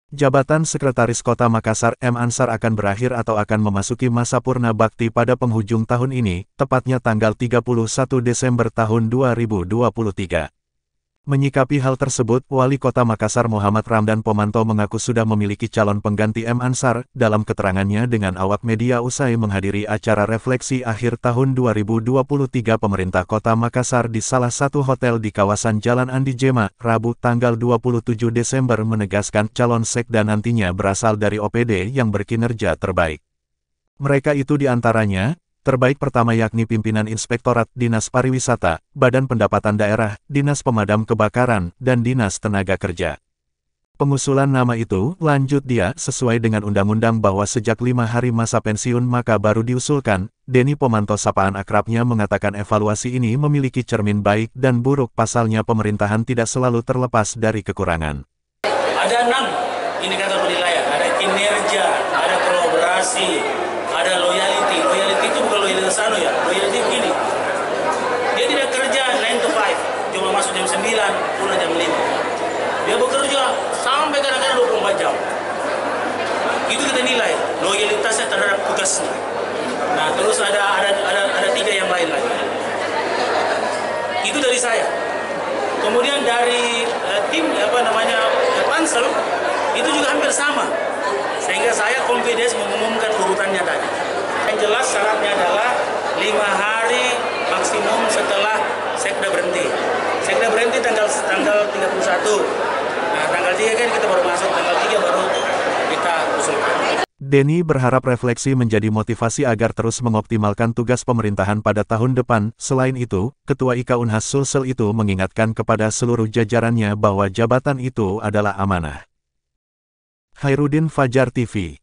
Jabatan Sekretaris Kota Makassar M. Ansar akan berakhir atau akan memasuki masa purna bakti pada penghujung tahun ini, tepatnya tanggal 31 Desember tahun 2023. Menyikapi hal tersebut, Wali Kota Makassar Muhammad Ramdan Pomanto mengaku sudah memiliki calon pengganti M. Ansar. Dalam keterangannya dengan awak media usai menghadiri acara refleksi akhir tahun 2023 pemerintah Kota Makassar di salah satu hotel di kawasan Jalan Andi Jema, Rabu tanggal 27 Desember menegaskan calon sekda nantinya berasal dari OPD yang berkinerja terbaik. Mereka itu diantaranya, terbaik pertama yakni pimpinan Inspektorat Dinas Pariwisata, Badan Pendapatan Daerah, Dinas Pemadam Kebakaran, dan Dinas Tenaga Kerja. Pengusulan nama itu, lanjut dia, sesuai dengan undang-undang bahwa sejak 5 hari masa pensiun maka baru diusulkan. Denny Pomanto sapaan akrabnya mengatakan evaluasi ini memiliki cermin baik dan buruk, pasalnya pemerintahan tidak selalu terlepas dari kekurangan. Ada 6 indikator penilaian, ada kinerja, ada kolaborasi, ada loyalty. Loyalty itu bukan loyalitas ya, loyalty begini. Dia tidak kerja 9 to 5, cuma masuk jam 9, pulang jam 5. Dia bekerja sampai kadang-kadang 24 jam. Itu kita nilai, loyalitasnya terhadap tugasnya. Nah, terus ada 3 yang lain lagi. Itu dari saya. Kemudian dari tim Pansel, itu juga hampir sama. Sehingga saya confidence mengumumkan urutannya tadi. Yang jelas syaratnya adalah 5 hari maksimum setelah sekda berhenti. Sekda berhenti tanggal 31. Nah, tanggal 3 kan kita baru masuk, tanggal 3 baru kita usulkan. Denny berharap refleksi menjadi motivasi agar terus mengoptimalkan tugas pemerintahan pada tahun depan. Selain itu, Ketua IKA Unhas Sulsel itu mengingatkan kepada seluruh jajarannya bahwa jabatan itu adalah amanah. Khairuddin Fajar TV